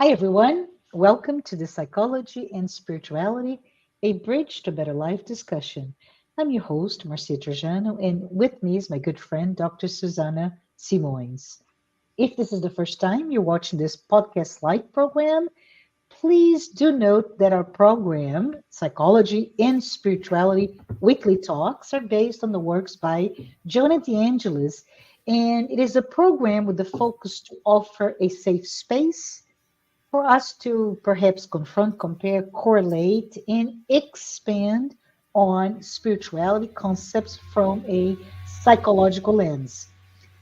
Hi, everyone. Welcome to the Psychology and Spirituality, a Bridge to Better Life discussion. I'm your host, Marcia Trajano, and with me is my good friend, Dr. Suzana Simões. If this is the first time you're watching this podcast like program, please do note that our program, Psychology and Spirituality Weekly Talks, are based on the works by Joanna de Angelis, and it is a program with the focus to offer a safe space for us to perhaps confront, compare, correlate, and expand on spirituality concepts from a psychological lens.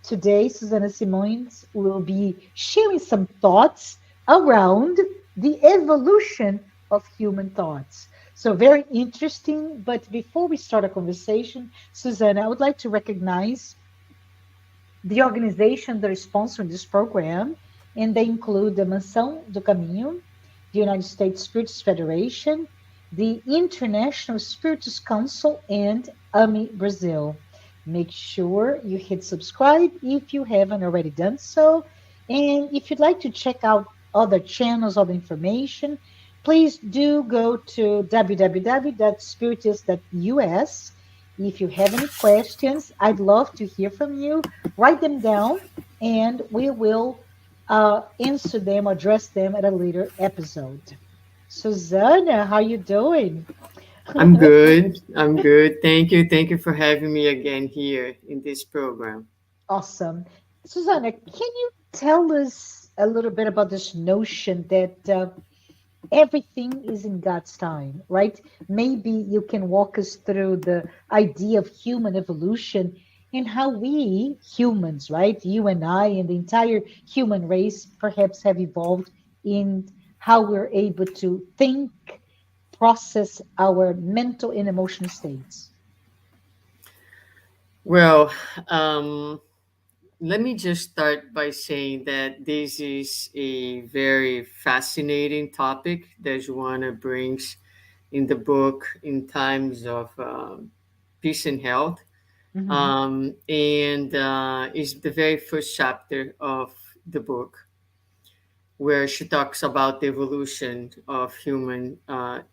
Today, Suzana Simões will be sharing some thoughts around the evolution of human thoughts. So, very interesting. But before we start a conversation, Suzana, I would like to recognize the organization that is sponsoring this program, and they include the Mansão do Caminho, the United States Spiritus Federation, the International Spiritus Council, and AMI Brazil. Make sure you hit subscribe if you haven't already done so. And if you'd like to check out other channels, other information, please do go to www.spiritus.us. If you have any questions, I'd love to hear from you. Write them down, and we will answer them, address them at a later episode. Susanna, how you doing? I'm good. I'm good. Thank you. Thank you for having me again here in this program. Awesome. Susanna, can you tell us a little bit about this notion that everything is in God's time, right? Maybe you can walk us through the idea of human evolution and how we humans, right? You and I and the entire human race perhaps have evolved in how we're able to think, process our mental and emotional states. Well, um, let me just start by saying that this is a very fascinating topic that Joanna brings in the book in times of peace and health. Hmm. And It's the very first chapter of the book where she talks about the evolution of human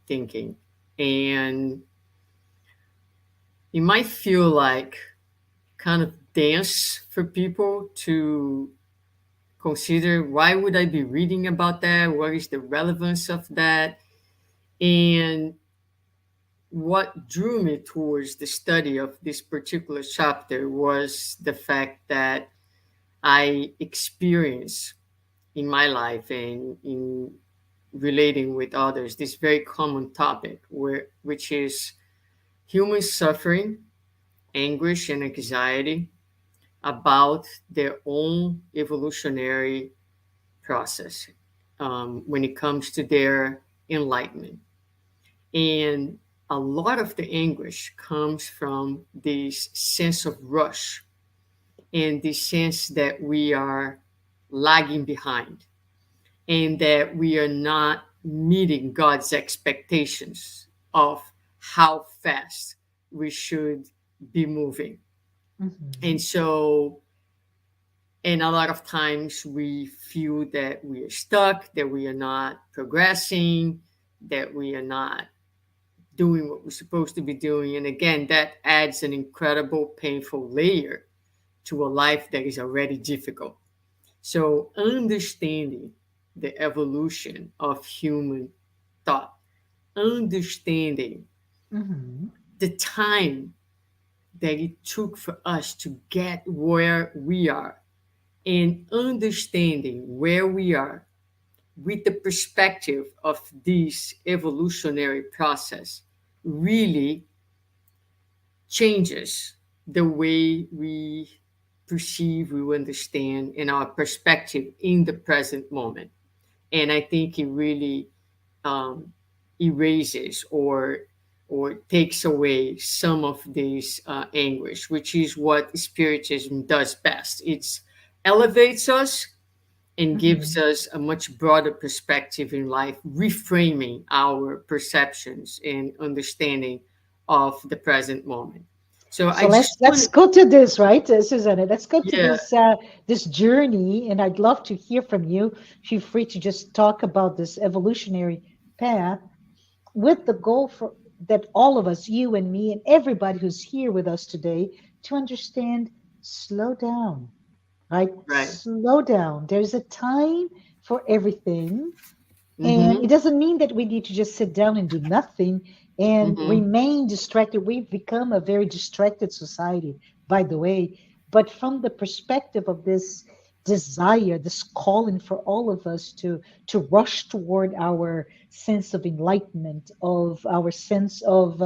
thinking. And it might feel like kind of dense for people to consider why would I be reading about that? What is the relevance of that? And what drew me towards the study of this particular chapter was the fact that I experienced in my life and in relating with others this very common topic which is human suffering, anguish, and anxiety about their own evolutionary process when it comes to their enlightenment. And a lot of the anguish comes from this sense of rush and this sense that we are lagging behind and that we are not meeting God's expectations of how fast we should be moving. Hmm. And so, and a lot of times we feel that we are stuck, that we are not progressing, that we are not doing what we're supposed to be doing. And again, that adds an incredible, painful layer to a life that is already difficult. So, understanding the evolution of human thought, understanding Hmm. the time that it took for us to get where we are, and understanding where we are with the perspective of this evolutionary process really changes the way we perceive, we understand, and our perspective in the present moment. And I think it really um, erases or takes away some of this anguish, which is what Spiritism does best. It elevates us and gives Hmm. us a much broader perspective in life, reframing our perceptions and understanding of the present moment. So I So just let's want, go to this, right, Susanna? Let's go to yeah, this journey, and I'd love to hear from you. Feel free to just talk about this evolutionary path with the goal for that all of us, you and me, and everybody who's here with us today, to understand. Slow down, right? right. Slow down. There's a time for everything. And Mm-hmm. it doesn't mean that we need to just sit down and do nothing and Mm-hmm. remain distracted. We've become a very distracted society, by the way. But from the perspective of this desire, this calling for all of us to rush toward our sense of enlightenment, of our sense of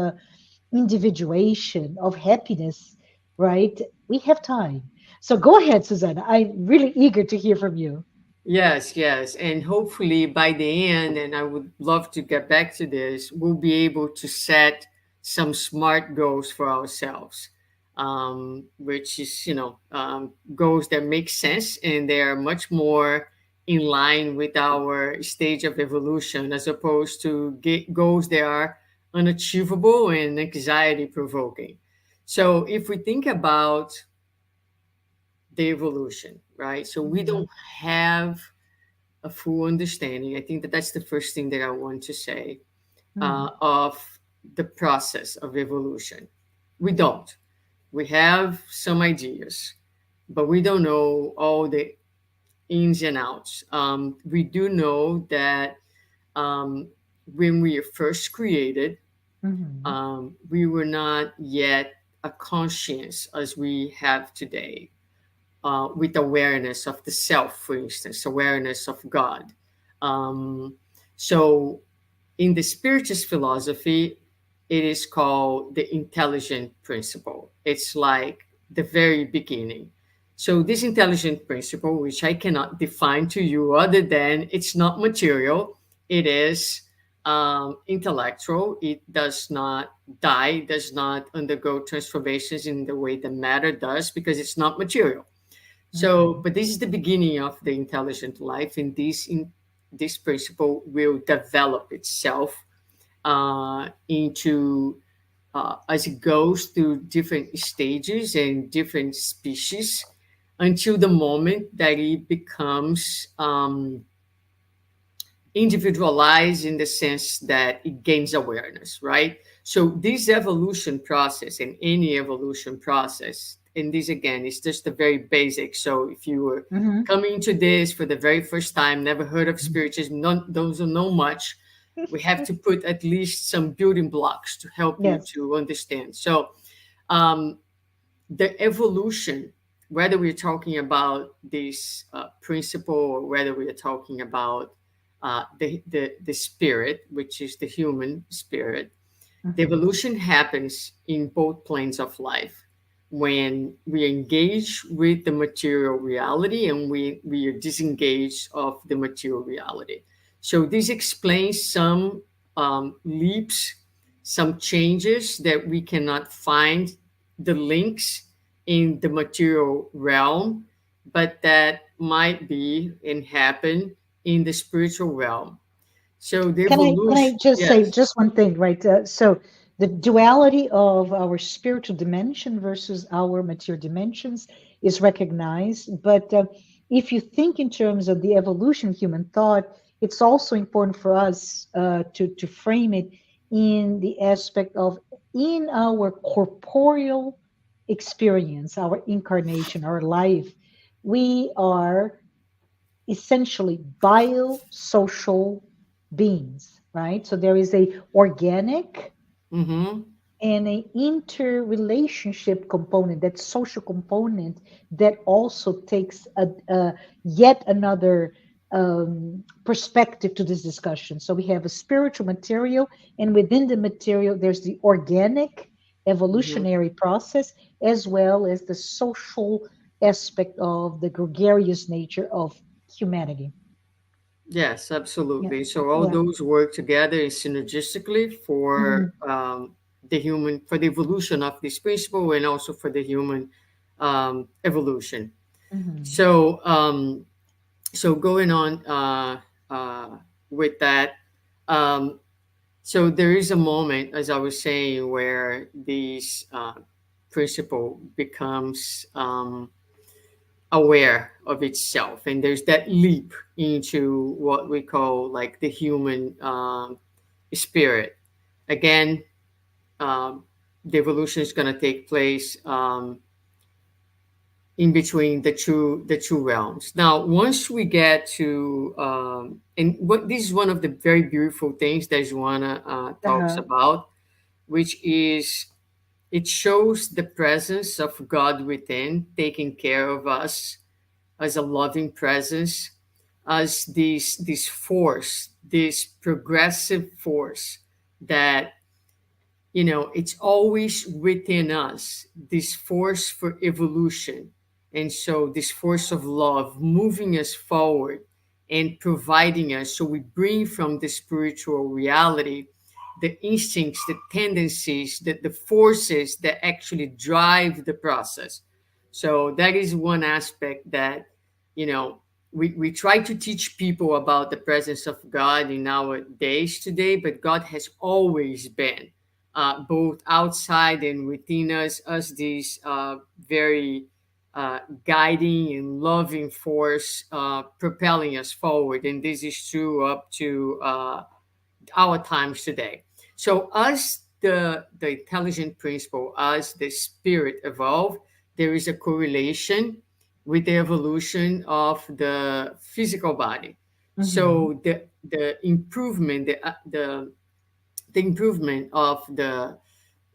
individuation, of happiness, right? We have time. So go ahead, Susanna. I'm really eager to hear from you. Yes, yes. And hopefully by the end, and I would love to get back to this, we'll be able to set some smart goals for ourselves, which is, goals that make sense and they are much more in line with our stage of evolution as opposed to goals that are unachievable and anxiety provoking. So if we think about the evolution, right? So we Mhm, don't have a full understanding. I think that that's the first thing that I want to say mhm, of the process of evolution. We don't. We have some ideas, but we don't know all the ins and outs. We do know that um, when we were first created, mhm, we were not yet a conscience as we have today, with awareness of the self, for instance, awareness of God. Um, so, in the spiritist philosophy, it is called the intelligent principle. It's like the very beginning. So, this intelligent principle, which I cannot define to you other than it's not material, it is intellectual. It does not die, does not undergo transformations in the way the matter does because it's not material. So, mhm. but this is the beginning of the intelligent life, and this principle will develop itself into as it goes through different stages and different species until the moment that it becomes individualized in the sense that it gains awareness, right? So this evolution process and any evolution process, and this again is just the very basic. So if you were Mhm. coming to this for the very first time, never heard of spiritism, none, those who know much, we have to put at least some building blocks to help you Yes. to understand. So um, the evolution, whether we're talking about this principle or whether we are talking about the spirit, which is the human spirit, the Mhm. evolution happens in both planes of life. When we engage with the material reality and we are disengaged of the material reality. So this explains some leaps, some changes that we cannot find the links in the material realm, but that might be and happen in the spiritual realm. So the Can I evolution, just say yes. just one thing, right? So the duality of our spiritual dimension versus our material dimensions is recognized. But if you think in terms of the evolution of human thought, it's also important for us to frame it in the aspect of in our corporeal experience, our incarnation, our life, we are essentially biosocial beings, right? So there is a organic Mm-hmm. and a interrelationship component, that social component that also takes a yet another perspective to this discussion. So we have a spiritual material, and within the material, there's the organic Mm-hmm. evolutionary process, as well as the social aspect of the gregarious nature of humanity. Yes, Yeah, absolutely. So all yeah. those work together synergistically for Mhm, the human, for the evolution of this principle, and also for the human evolution. mhm. So so going on with that, um, so there is a moment, as I was saying, where these principle becomes aware of itself, and there's that leap into what we call like the human spirit. Again, um, the evolution is going to take place in between the two realms. Now, once we get to and what this is one of the very beautiful things that Joanna talks Uh-huh. about, which is it shows the presence of God within, taking care of us as a loving presence, as this force, this progressive force that it's always within us, this force for evolution. And so this force of love moving us forward and providing us, so we bring from the spiritual reality the instincts, the tendencies, the forces that actually drive the process. So that is one aspect that you know we try to teach people about the presence of God in our days today, but God has always been both outside and within us, as this very guiding and loving force propelling us forward. And this is true up to our times today. So, as the intelligent principle, as the spirit evolved, there is a correlation with the evolution of the physical body. Mm-hmm. So the improvement, the improvement of the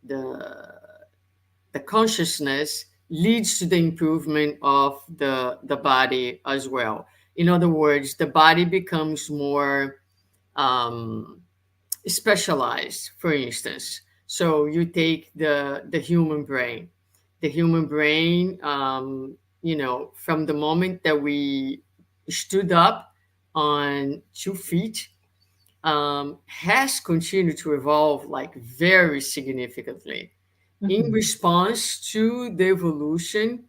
the consciousness leads to the improvement of the body as well. In other words, the body becomes more um, specialized. For instance, so you take the human brain. The human brain, from the moment that we stood up on 2 feet, has continued to evolve like very significantly in Mm-hmm. response to the evolution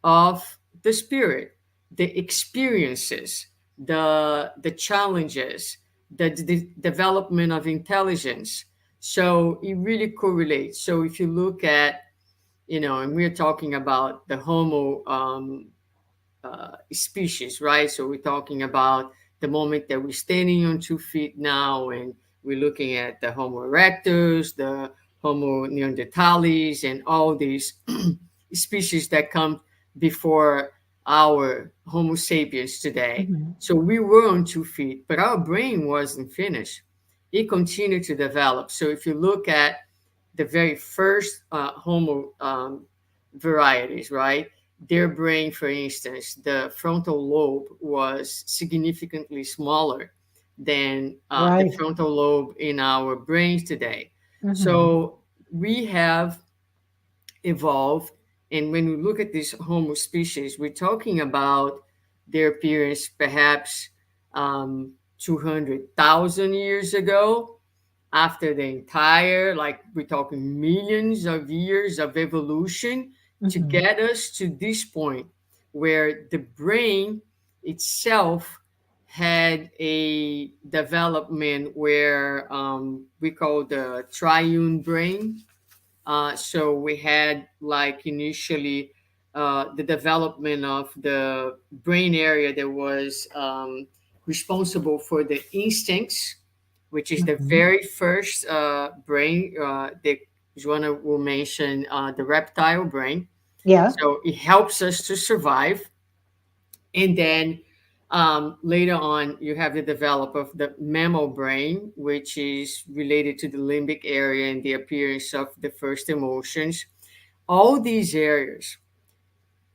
of the spirit, the experiences, the challenges, the development of intelligence. So it really correlates. So if you look at, and we're talking about the Homo species, right? So we're talking about the moment that we're standing on 2 feet now, and we're looking at the Homo erectus, the Homo neanderthalis, and all these species that come before our Homo sapiens today. Mm-hmm. So we were on 2 feet, but our brain wasn't finished. It continued to develop. So if you look at the very first Homo varieties, right? Their brain, for instance, the frontal lobe was significantly smaller than the Right. frontal lobe in our brains today. Mm-hmm. So we have evolved. And when we look at this Homo species, we're talking about their appearance perhaps 200,000 years ago, after the entire, like we're talking millions of years of evolution to Mm-hmm. get us to this point where the brain itself had a development where we call the triune brain. So we had like initially the development of the brain area that was responsible for the instincts, which is the Mm-hmm. very first brain that Joanna will mention, the reptile brain. Yeah. So it helps us to survive. And then later on, you have the develop of the mammal brain, which is related to the limbic area and the appearance of the first emotions. All these areas,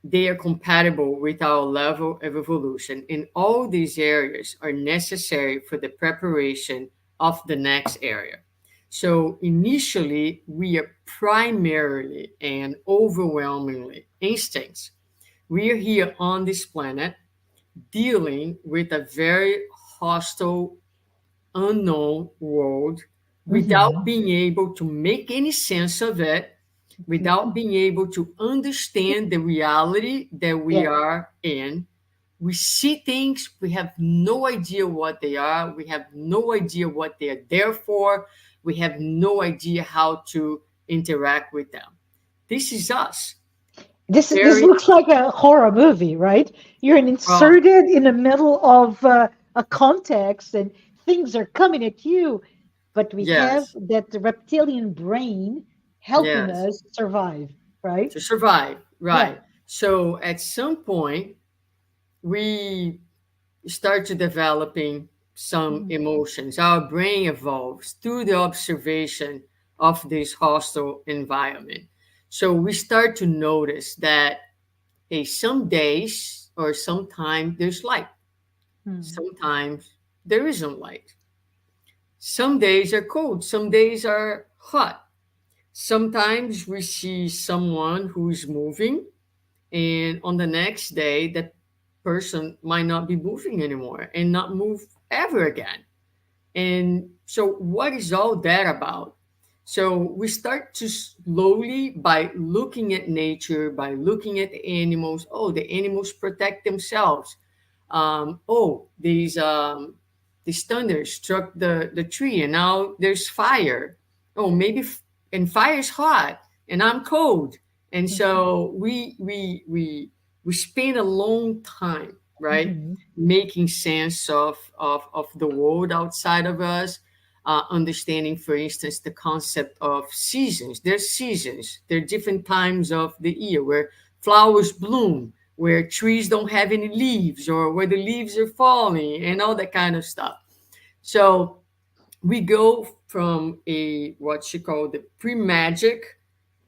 they are compatible with our level of evolution, and all these areas are necessary for the preparation of the next area. So initially, we are primarily and overwhelmingly instincts. We are here on this planet dealing with a very hostile, unknown world without Mm-hmm. being able to make any sense of it, without being able to understand the reality that we Yeah. are in. We see things, we have no idea what they are, we have no idea what they are there for, we have no idea how to interact with them. this is us. This Very looks like a horror movie, right? You're well, inserted in the middle of a context, and things are coming at you. But we have yes, that reptilian brain helping yes, us survive, right? to survive, Yeah. right? So at some point, we start to developing some Mhm. emotions. Our brain evolves through the observation of this hostile environment. So we start to notice that, hey, some days or sometimes there's light, Mhm. sometimes there isn't light. Some days are cold, some days are hot. Sometimes we see someone who's moving, and on the next day, that person might not be moving anymore and not move ever again. And so, what is all that about? So, we start to slowly, by looking at nature, by looking at the animals. Oh, the animals protect themselves. Oh, these thunder struck the tree, and now there's fire. Oh, maybe, and fire's hot, and I'm cold. And Mhm. so we spend a long time, right, Mhm. making sense of the world outside of us, understanding, for instance, the concept of seasons. There's seasons. There are different times of the year where flowers bloom, where trees don't have any leaves, or where the leaves are falling, and all that kind of stuff. So we go from a what she called the pre-magic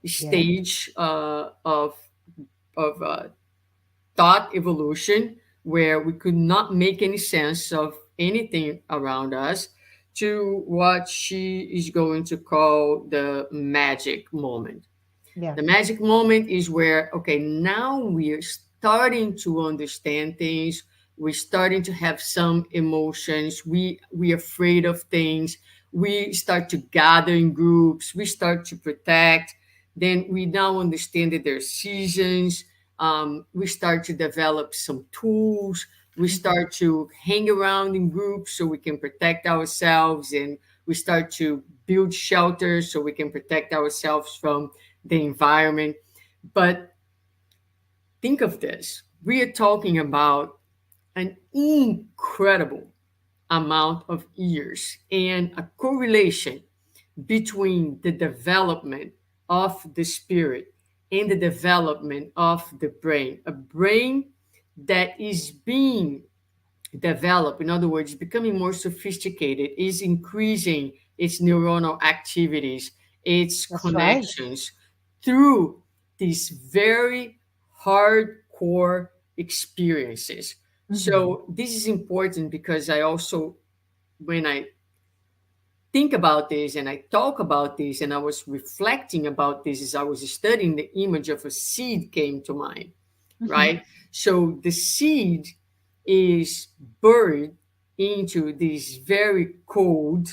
Yeah. stage of thought evolution, where we could not make any sense of anything around us, to what she is going to call the magic moment. Yeah. The magic moment is where, okay, now we're starting to understand things. We're starting to have some emotions. We afraid of things. We start to gather in groups. We start to protect. Then we now understand that there's seasons. We start to develop some tools. We Mhm. start to hang around in groups so we can protect ourselves, and we start to build shelters so we can protect ourselves from the environment. But think of this, we are talking about an incredible amount of years and a correlation between the development of the spirit and the development of the brain. A brain that is being developed, in other words, becoming more sophisticated, is increasing its neuronal activities, its That's right. connections through these very hardcore experiences. Mhm. So this is important because I also, when I think about this and I talk about this and I was reflecting about this as I was studying, the image of a seed came to mind, Mhm. right? So the seed is buried into this very cold,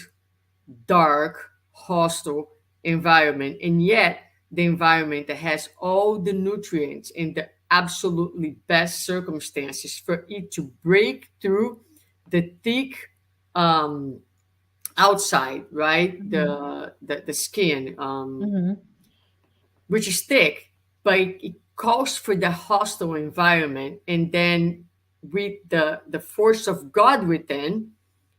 dark, hostile environment, and yet the environment that has all the nutrients and the absolutely best circumstances for it to break through the thick um, outside, right? Mhm. The skin, Mhm. which is thick, but it calls for the hostile environment, and then with the force of God within,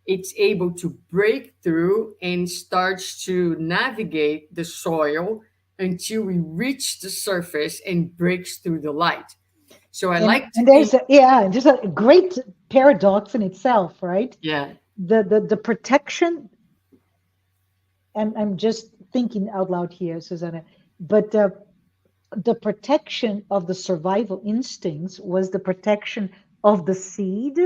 it's able to break through and starts to navigate the soil until we reach the surface and breaks through the light. So I like to And think, there's a great paradox in itself, right? yeah, The protection, and I'm just thinking out loud here, Susanna, but the protection of the survival instincts was the protection of the seed.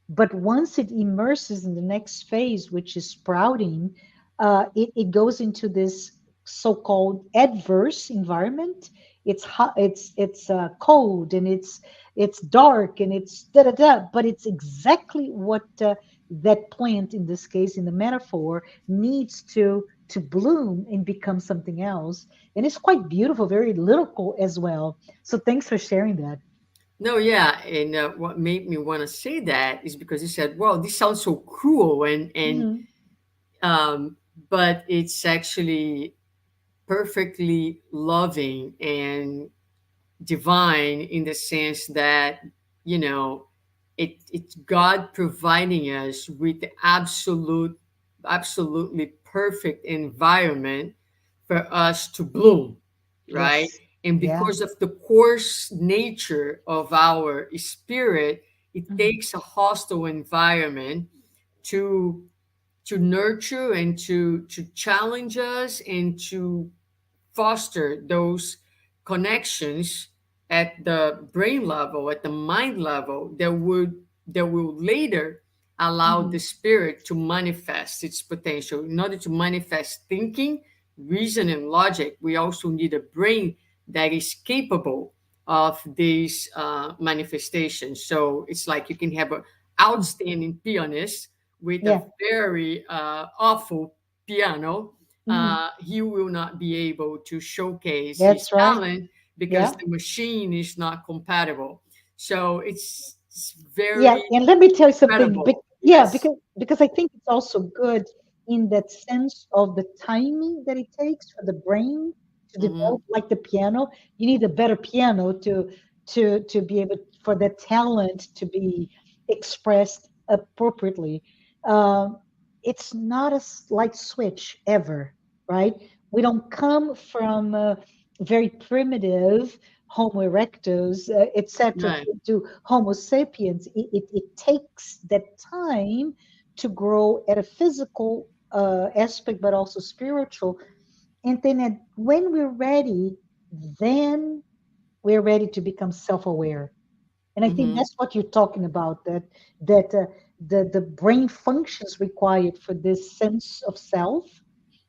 But once it immerses in the next phase, which is sprouting, it goes into this so-called adverse environment. It's hot, it's cold, and it's dark, and it's da da da. But it's exactly what that plant, in this case, in the metaphor, needs to bloom and become something else. And it's quite beautiful, very lyrical as well. So thanks for sharing that. no, yeah, and what made me want to say that is because you said, "Well, this sounds so cruel," and Hmm. um, but it's actually perfectly loving and divine in the sense that, you know, it's God providing us with the absolutely perfect environment for us to bloom, right? Yes. And Yeah. because of the coarse nature of our spirit, it Mhm. takes a hostile environment to nurture and to challenge us and to foster those connections at the brain level, at the mind level, that will later allow the Mhm. spirit to manifest its potential. In order to manifest thinking, reason, and logic, we also need a brain that is capable of these manifestations. So it's like you can have an Mm. outstanding pianist with a Yeah. very awful piano. Mhm. He will not be able to showcase his That's right. talent because Yeah. the machine is not compatible. So it's Yeah, very and let me tell you something. credible. Yeah, Yes. because I think it's also good in that sense of the timing that it takes for the brain to Mm-hmm. develop, like the piano. You need a better piano to be able for that talent to be expressed appropriately. Um, it's not a light switch ever, right? We don't come from very primitive Homo erectus, etc., Right. to Homo sapiens. It takes that time to grow at a physical aspect, but also spiritual. And then when we're ready, then we're ready to become self-aware. And I think Mm-hmm. that's what you're talking about, that the brain functions required for this sense of self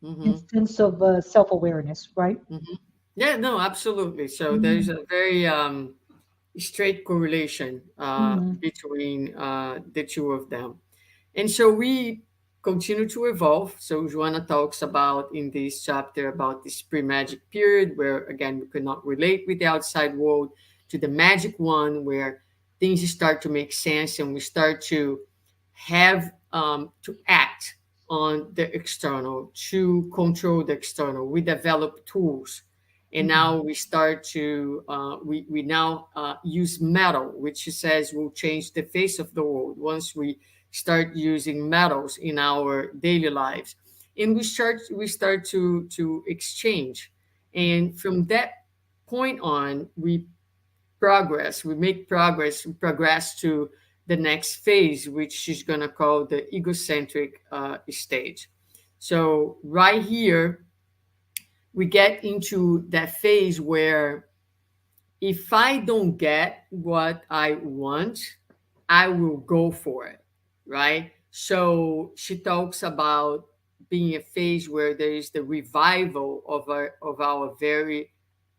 and Mm-hmm. sense of self-awareness, right? Mm-hmm. Yeah, no, absolutely. So there's Mm-hmm. a very straight correlation Mm-hmm. between the two of them. And so we continue to evolve. So Joanna talks about in this chapter about this pre-magic period where again we could not relate with the outside world, to the magic one where things start to make sense and we start to have to act on the external, to control the external. We develop tools, and Mm-hmm. now we start to we now use metal, which she says will change the face of the world once we start using metals in our daily lives, and we start to exchange, and from that point on we make progress, we progress to the next phase, which she's going to call the egocentric stage. So right here we get into that phase where if I don't get what I want, I will go for it, right? So she talks about being a phase where there is the revival of our very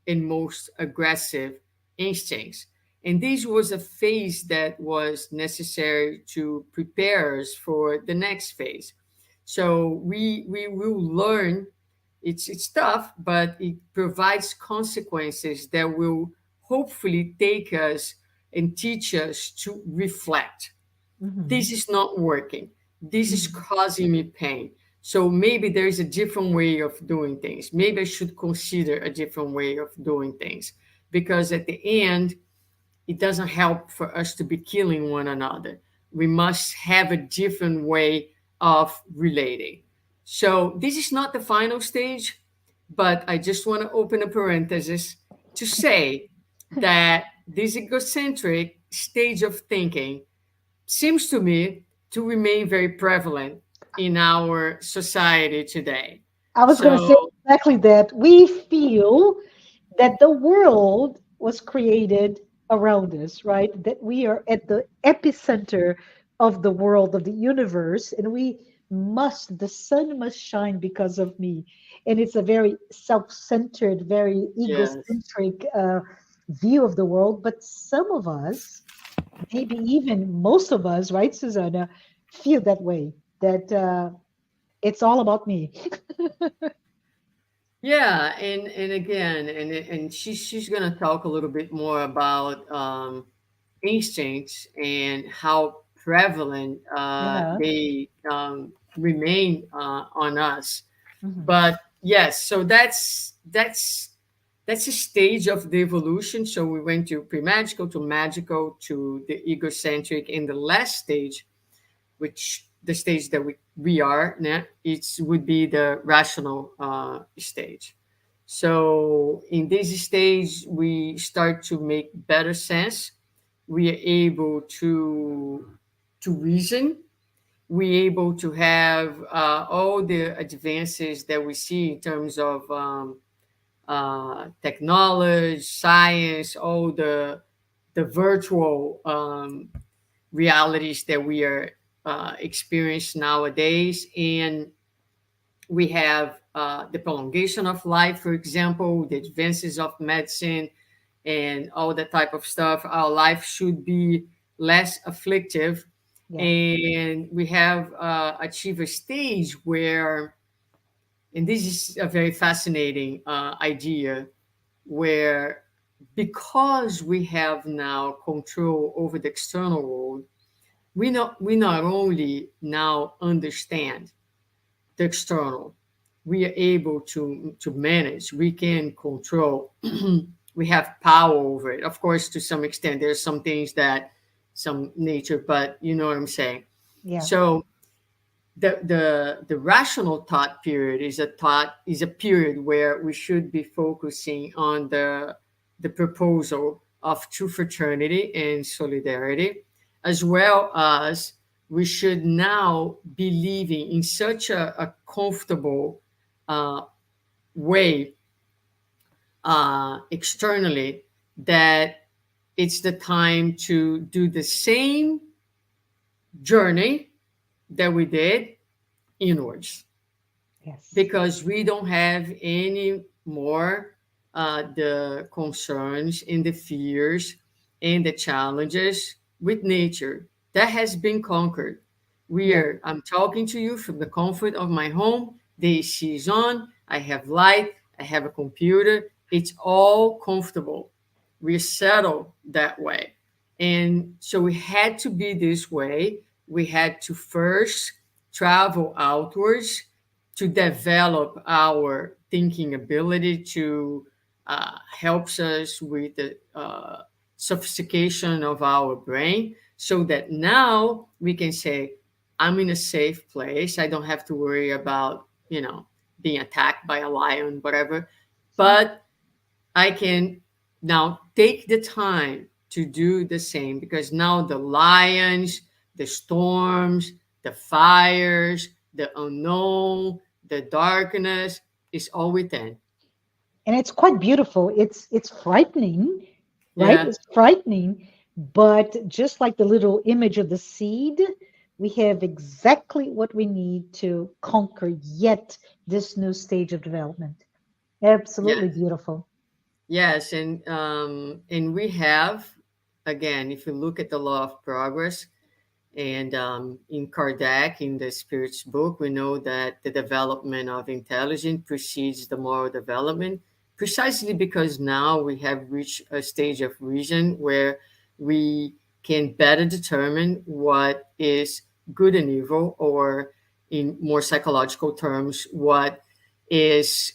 and most aggressive instincts. And this was a phase that was necessary to prepare us for the next phase. So we will learn. It's tough, but it provides consequences that will hopefully take us and teach us to reflect. Mm-hmm. This is not working. This is Mm-hmm. causing me pain. So maybe there is a different way of doing things. Maybe I should consider a different way of doing things, because at the end, it doesn't help for us to be killing one another. We must have a different way of relating. So this is not the final stage, but I just want to open a parenthesis to say that this egocentric stage of thinking seems to me to remain very prevalent in our society today. I was going to say So, exactly that. We feel that the world was created around us, right? That we are at the epicenter of the world, of the universe, and the sun must shine because of me. And it's a very self centered, very yes. egocentric view of the world. But some of us, maybe even most of us, right, Susanna, feel that way, that it's all about me. Yeah, and again, and she's gonna talk a little bit more about instincts and how prevalent Yeah. they remain on us. Mhm. But yes, so that's a stage of the evolution. So we went to pre-magical, to magical, to the egocentric, and the last stage, which the stage that we are now, it would be the rational stage. So in this stage, we start to make better sense. We are able to reason. We're able to have all the advances that we see in terms of technology, science, all the virtual realities that we are experiencing nowadays. And we have the prolongation of life, for example, the advances of medicine and all that type of stuff. Our life should be less afflictive. Yeah. And we have achieved a stage where, and this is a very fascinating idea, where because we have now control over the external world, we not only now understand the external, we are able to manage, we can control, we have power over it. Of course, to some extent, there's some things that some nature, but you know what I'm saying. Yeah. So the rational thought period is a period where we should be focusing on the proposal of true fraternity and solidarity, as well as we should now be living in such a comfortable uh, way externally, that it's the time to do the same journey that we did inwards, Yes. because we don't have any more the concerns and the fears and the challenges with nature. That has been conquered. Yeah. I'm talking to you from the comfort of my home. The AC is on, I have light, I have a computer, it's all comfortable. We're settled that way. And so we had to be this way. We had to first travel outwards to develop our thinking ability, to helps us with the sophistication of our brain, so that now we can say, I'm in a safe place, I don't have to worry about being attacked by a lion, whatever. But I can now take the time to do the same, because now the lions, the storms, the fires, the unknown, the darkness is all within. And it's quite beautiful. It's frightening, right? Yeah. It's frightening, but just like the little image of the seed, we have exactly what we need to conquer yet this new stage of development. Absolutely Yes. beautiful. Yes. And we have, again, if you look at the law of progress, and in Kardec, in the Spirit's book, we know that the development of intelligence precedes the moral development, precisely because now we have reached a stage of reason where we can better determine what is good and evil, or in more psychological terms, what is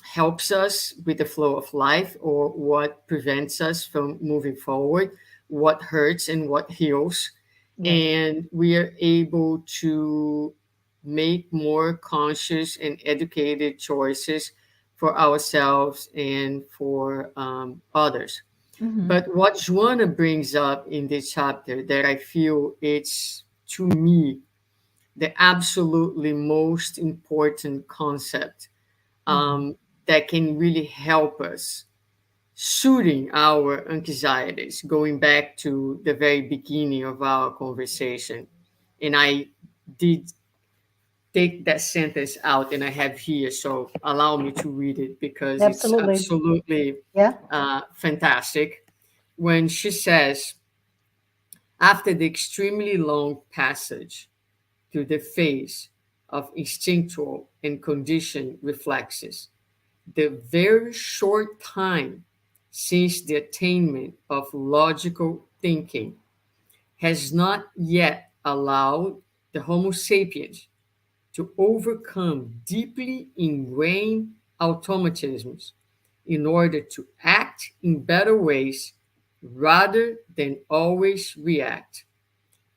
helps us with the flow of life, or what prevents us from moving forward, what hurts and what heals. Yes. And we are able to make more conscious and educated choices for ourselves and for others. Hmm. But what Joanna brings up in this chapter, that I feel it's, to me, the absolutely most important concept, Hmm. um, that can really help us soothing our anxieties, going back to the very beginning of our conversation. And I did take that sentence out, and I have here, so allow me to read it, because it's Absolutely. absolutely Yeah. fantastic. When she says, after the extremely long passage through the phase of instinctual and conditioned reflexes, the very short time since the attainment of logical thinking has not yet allowed the Homo sapiens to overcome deeply ingrained automatisms in order to act in better ways rather than always react.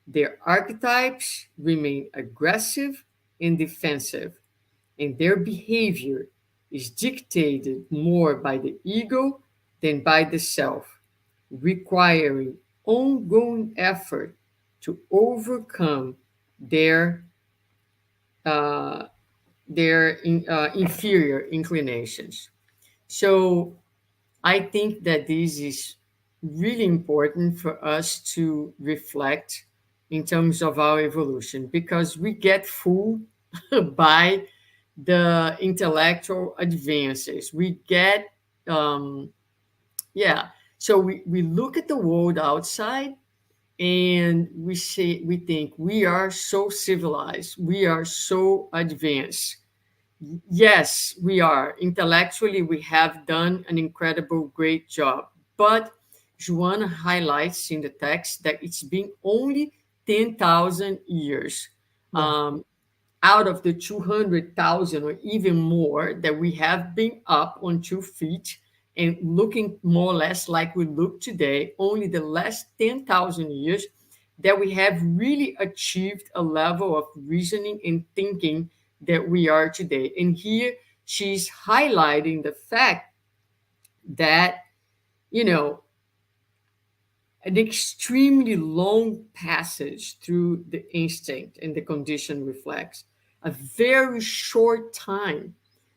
Their archetypes remain aggressive and defensive, and their behavior is dictated more by the ego than by the self, requiring ongoing effort to overcome their uh, inferior inclinations. So I think that this is really important for us to reflect in terms of our evolution because we get fooled by the intellectual advances. We get, um, yeah. So we look at the world outside and we think we are so civilized, we are so advanced. Yes, we are. Intellectually, we have done an incredible, great job. But Joanna highlights in the text that it's been only 10,000 years Yeah. um, out of the 200,000 or even more that we have been up on 2 feet and looking more or less like we look today, only the last 10,000 years that we have really achieved a level of reasoning and thinking that we are today. And here she's highlighting the fact that, you know, an extremely long passage through the instinct and the condition reflex, a very short time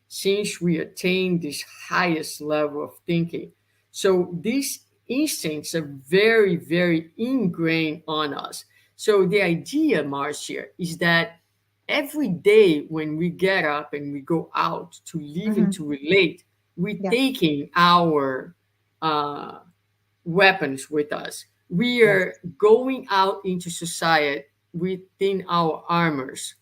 since we attained this highest level of thinking. So these instincts are very, very ingrained on us. So the idea, Marcia, is that every day when we get up and we go out to live and Hmm. to relate, we're Yeah. taking our uh, weapons with us. We Yes. are going out into society within our armors.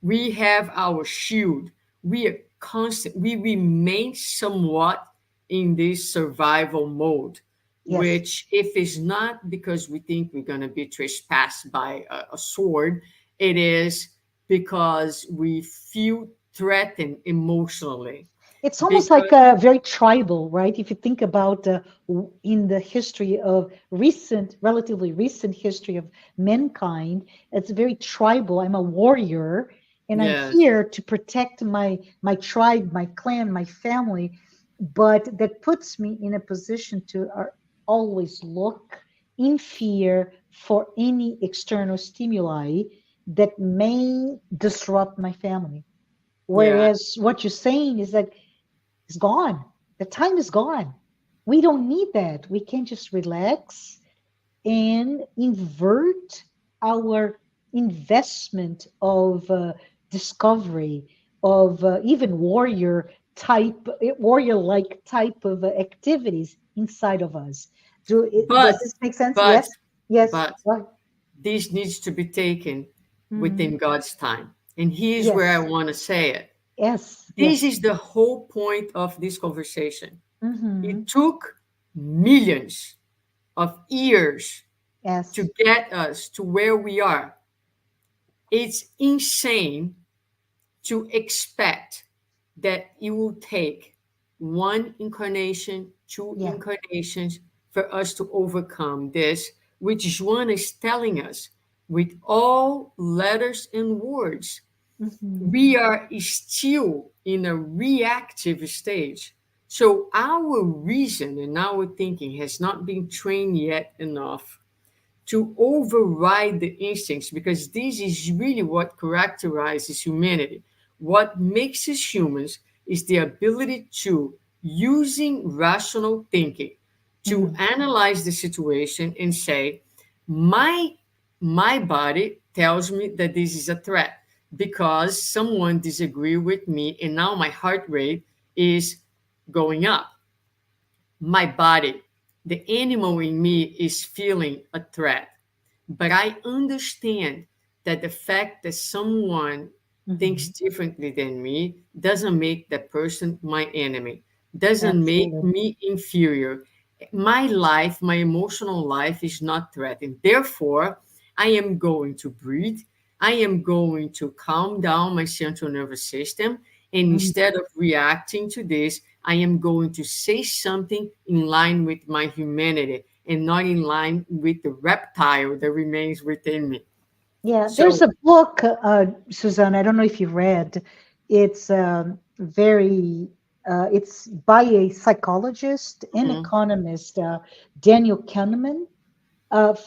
We have our shield. We are constant. We remain somewhat in this survival mode, Yes. which, if it's not because we think we're going to be trespassed by a sword, it is because we feel threatened emotionally. It's almost like Because, very tribal, right? If you think about in the history of recent, relatively recent history of mankind, it's very tribal. I'm a warrior, and I'm yes, here to protect my tribe, my clan, my family. But that puts me in a position to always look in fear for any external stimuli that may disrupt my family. yeah, Whereas what you're saying is that it's gone. The time is gone. We don't need that. We can just relax and invert our investment of discovery, of even warrior like type of activities inside of us. Does but, this make sense? but, Yes. Yes. but What? this needs to be taken Mhm. within God's time. And here's where I Yes. want to say it. Yes. This Yes. is the whole point of this conversation. Hmm. It took millions of years to Yes. get us to where we are. It's insane to expect that it will take one incarnation, two Yeah. incarnations for us to overcome this, which Juan is telling us with all letters and words. Hmm. We are still in a reactive stage. So our reason and our thinking has not been trained yet enough to override the instincts because this is really what characterizes humanity. What makes us humans is the ability to, using rational thinking, to Hmm. analyze the situation and say, my my body tells me that this is a threat because someone disagree with me and now my heart rate is going up. My body, the animal in me is feeling a threat. But I understand that the fact that someone thinks Hmm. differently than me doesn't make that person my enemy, doesn't make Absolutely. me inferior. My life, my emotional life is not threatened. Therefore, I am going to breathe. I am going to calm down my central nervous system. And Mm. instead of reacting to this, I am going to say something in line with my humanity and not in line with the reptile that remains within me. Yeah, there's So, a book, Suzanne. I don't know if you read. It's it's by a psychologist and mhm, economist, Daniel Kahneman, of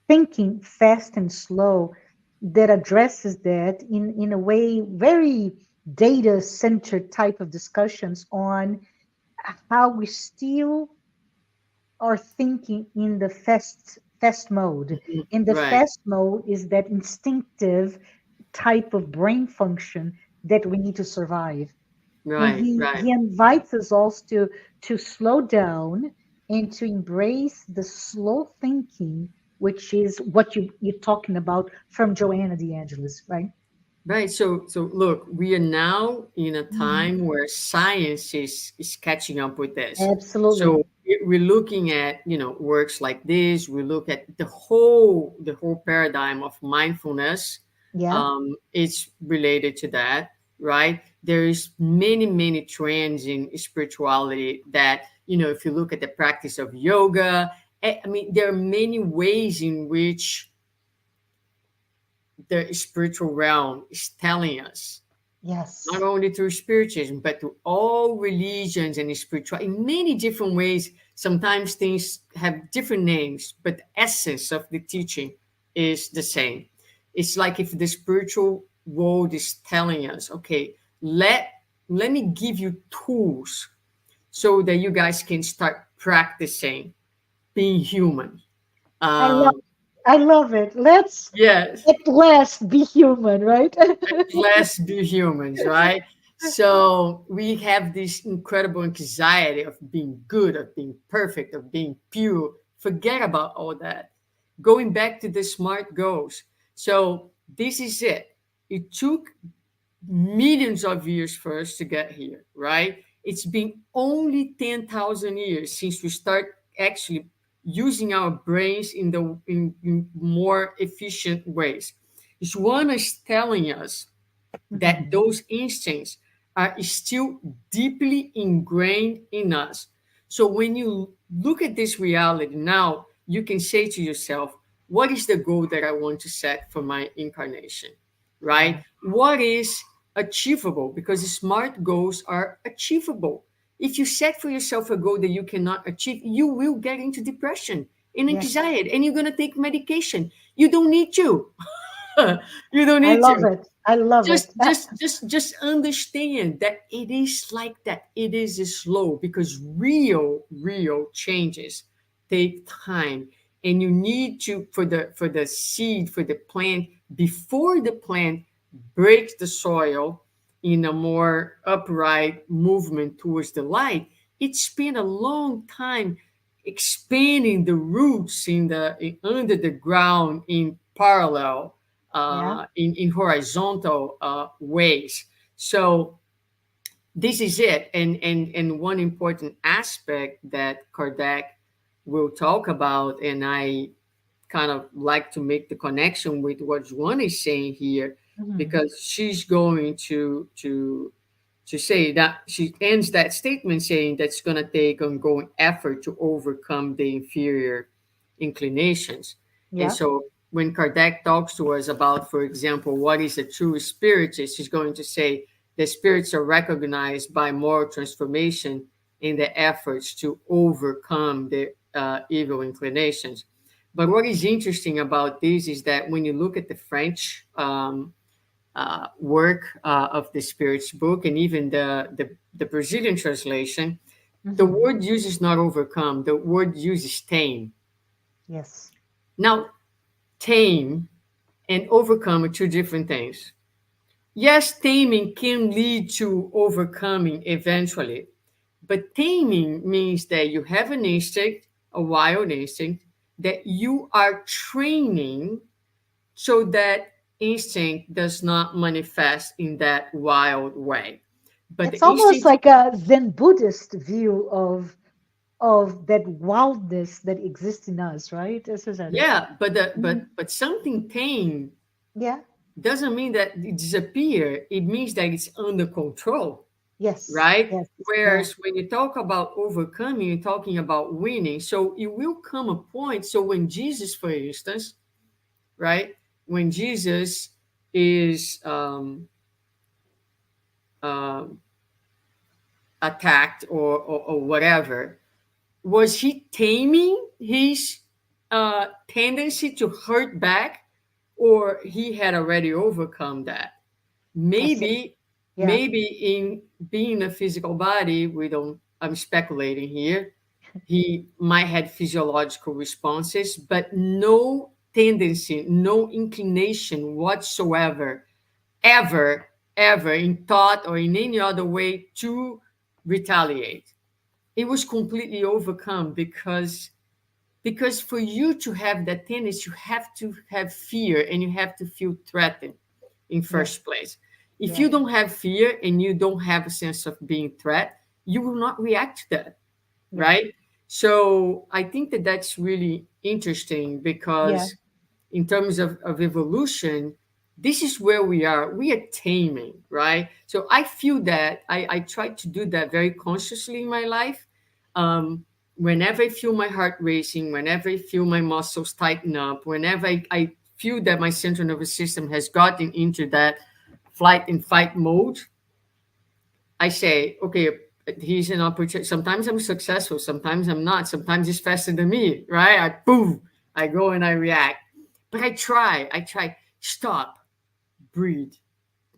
Thinking Fast and Slow, that addresses that in a way, very data centered type of discussions on how we still are thinking in the fast mode. mhm, In the right, fast mode is that instinctive type of brain function that we need to survive. And right, he right. invites us also to slow down and to embrace the slow thinking, which is what you're talking about from Joanna de Angelis, right? Right. So look, we are now in a Mhm. time where science is catching up with this. Absolutely. So we're looking at, works like this. We look at the whole paradigm of mindfulness. Yeah. It's related to that, right? There's many trends in spirituality that, if you look at the practice of yoga, I mean, there are many ways in which the spiritual realm is telling us, not Yes. only through spiritism, but through all religions and spiritual in many different ways. Sometimes things have different names, but the essence of the teaching is the same. It's like if the spiritual world is telling us, okay, let me give you tools so that you guys can start practicing being human. I love Um, I love it. Let's yes, at last be human, right? let's be humans, right? So we have this incredible anxiety of being good, of being perfect, of being pure. Forget about all that. Going back to the SMART goals. So this is it. It took millions of years for us to get here, right? It's been only 10,000 years since we start actually using our brains in more efficient ways. This one is telling us that Mhm. those instincts are still deeply ingrained in us. So when you look at this reality now, you can say to yourself, what is the goal that I want to set for my incarnation? Yeah. Right? What is achievable? Because smart goals are achievable. If you set for yourself a goal that you cannot achieve, you will get into depression and Yes. anxiety, and you're going to take medication. You don't need to. You don't I need love to. it. I love just it. just just just understand that it is like that. It is slow because real changes take time, and you need to, for the seed, for the plant, before the plant breaks the soil in a more upright movement towards the light. It spent a long time expanding the roots under the ground in parallel, Yeah. in horizontal ways. So this is it. And one important aspect that Kardec will talk about, and I kind of like to make the connection with what Juan is saying here, Mhm. because she's going to say that she ends that statement saying that's going to take ongoing effort to overcome the inferior inclinations. And Yeah. so when Kardec talks to us about, for example, what is a true spiritist, she's going to say the spirits are recognized by moral transformation in the efforts to overcome the evil inclinations. But what is interesting about this is that when you look at the French work of the Spirit's book, and even the Brazilian translation, the Mhm. word used is not overcome, the word used is tame. Yes. Now, tame and overcome are two different things. Yes, taming can lead to overcoming eventually, but taming means that you have an instinct, a wild instinct, that you are training so that instinct does not manifest in that wild way. But It's the almost instinct, like a Zen Buddhist view of that wildness that exists in us, right, Susanna? yeah, but the Mhm. but something tame Yeah. Doesn't mean that it disappear. It means that it's under control, Yes. right? Yes. Yeah. Whereas when you talk about overcoming, you're talking about winning. So it will come a point. So when Jesus, for instance, right, when Jesus is uh, attacked or whatever, was he taming his tendency to hurt back, or he had already overcome that? That's it. Maybe, Yeah. in being a physical body, we don't. I'm speculating here. He might had physiological responses, but no tendency, no inclination whatsoever, ever, ever in thought or in any other way to retaliate. It was completely overcome because for you to have that tendency, you have to have fear and you have to feel threatened in Yeah. first place. If Yeah. you don't have fear and you don't have a sense of being threat, you will not react to that, Yeah. right? So I think that that's really interesting Yeah. because in terms of evolution, this is where we are. We are taming, right? So I feel that I try to do that very consciously in my life. Whenever I feel my heart racing, whenever I feel my muscles tighten up, whenever I feel that my central nervous system has gotten into that flight and fight mode, I say, okay, here's an opportunity. Sometimes I'm successful, sometimes I'm not. Sometimes it's faster than me, right? I go and I react. But I try, stop, breathe,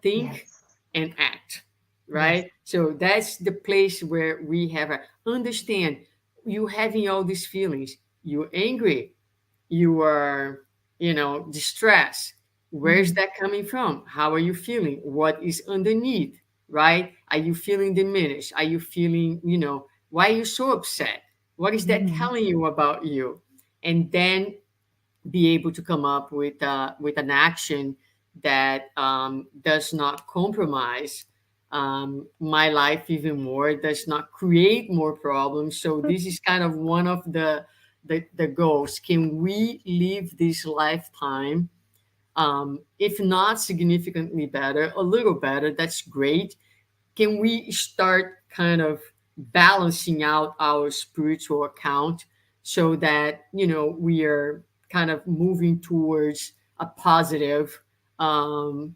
think, Yes. and act, Yes. right? So that's the place where we have a understand you having all these feelings. You're angry, you are, distressed. Where's Hmm. that coming from? How are you feeling? What is underneath, right? Are you feeling diminished? Are you feeling, why are you so upset? What is that Hmm. telling you about you? And then be able to come up with an action that does not compromise my life even more, does not create more problems. So this is kind of one of the goals. Can we live this lifetime, if not significantly better, a little better? That's great. Can we start kind of balancing out our spiritual account so that we are kind of moving towards a positive um,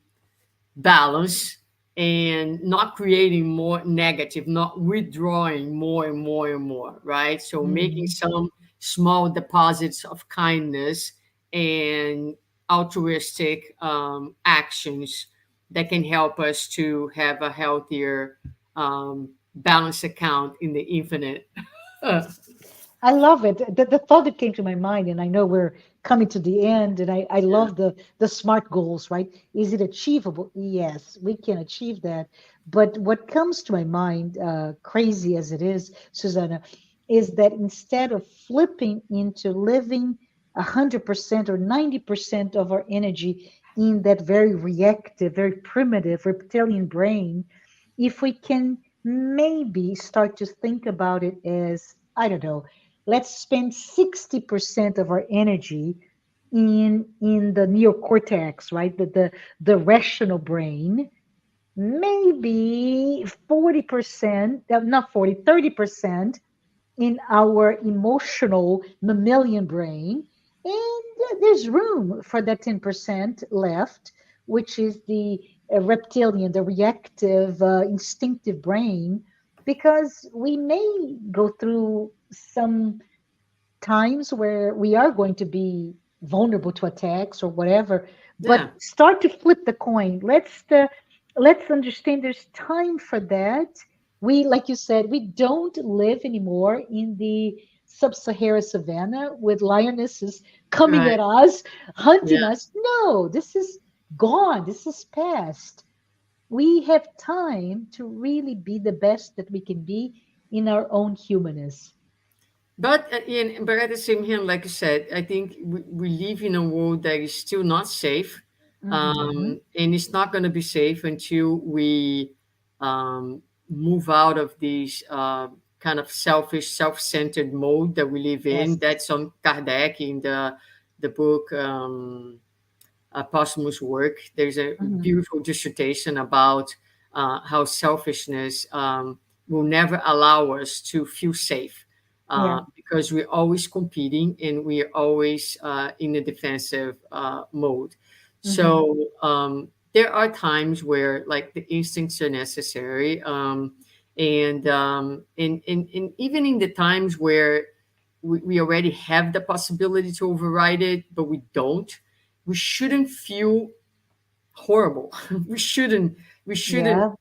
balance and not creating more negative, not withdrawing more and more and more, right? So making Hmm. some small deposits of kindness and altruistic actions that can help us to have a healthier balance account in the infinite. I love it. The thought that came to my mind, and I know we're coming to the end, and I Yeah, love the SMART goals, right? Is it achievable? Yes, we can achieve that. But what comes to my mind, crazy as it is, Susanna, is that instead of flipping into living 100% or 90% of our energy in that very reactive, very primitive reptilian brain, if we can maybe start to think about it as, I don't know, let's spend 60% of our energy in the neocortex, right? The rational brain, maybe 40%, not 40, 30% in our emotional mammalian brain. And there's room for that 10% left, which is the reptilian, the reactive, instinctive brain, because we may go through some times where we are going to be vulnerable to attacks or whatever, but yeah, start to flip the coin. Let's understand there's time for that. We, like you said, we don't live anymore in the sub-Sahara savannah with lionesses coming right. at us, hunting Yeah. us. No, this is gone. This is past. We have time to really be the best that we can be in our own humanness. But at the same hand, like I said, I think we live in a world that is still not safe, Hmm. and it's not going to be safe until we move out of this kind of selfish, self-centered mode that we live in. Yes. That's on Kardec in the book. posthumous work. There's a Mhm. beautiful dissertation about how selfishness will never allow us to feel safe, Yeah. because we're always competing and we're always in a defensive mode. Mhm. So there are times where like the instincts are necessary, and even in the times where we already have the possibility to override it, but we don't. We shouldn't feel horrible. we shouldn't Yeah.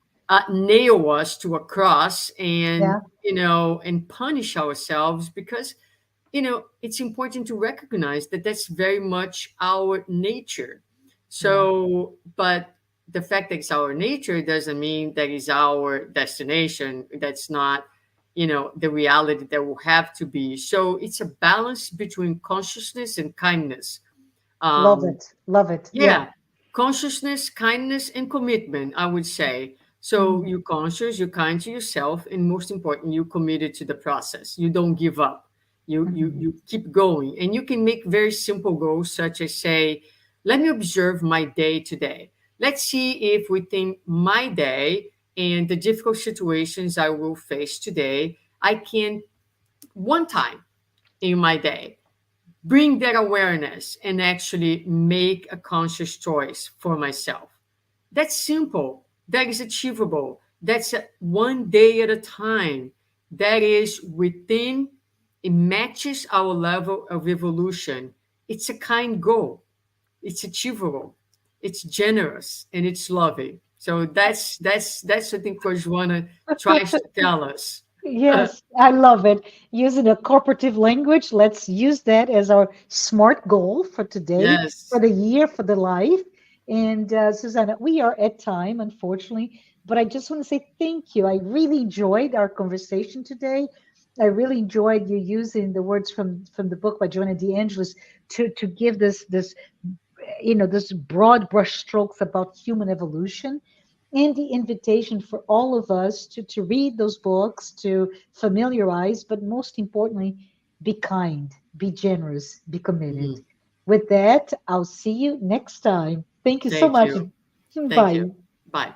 nail us to a cross and Yeah. and punish ourselves, because it's important to recognize that that's very much our nature. Yeah. So, but the fact that it's our nature doesn't mean that is our destination. That's not, the reality that will have to be. So it's a balance between consciousness and kindness. Love Um, it. Love it. Yeah. yeah, consciousness, kindness, and commitment, I would say. So Mhm. you're conscious, you're kind to yourself, and most important, you're committed to the process. You don't give up. Mhm. You keep going, and you can make very simple goals, such as say, "Let me observe my day today. Let's see if within my day and the difficult situations I will face today, I can one time in my day." Bring that awareness and actually make a conscious choice for myself. That's simple. That is achievable. That's one day at a time. That is within, it matches our level of evolution. It's a kind goal. It's achievable. It's generous and it's loving. So that's I think what Joanna tries to tell us. Yes, I love it. Using a cooperative language, let's use that as our smart goal for today, for Yes. the year, for the life. And Susanna, we are at time, unfortunately, but I just want to say thank you. I really enjoyed our conversation today. I really enjoyed you using the words from the book by Joanna de Angelis to give this broad brush strokes about human evolution, and the invitation for all of us to read those books, to familiarize, but most importantly, be kind, be generous, be committed. Mhm. With that, I'll see you next time. Thank you so Thank much. you. Thank you. Bye. Bye.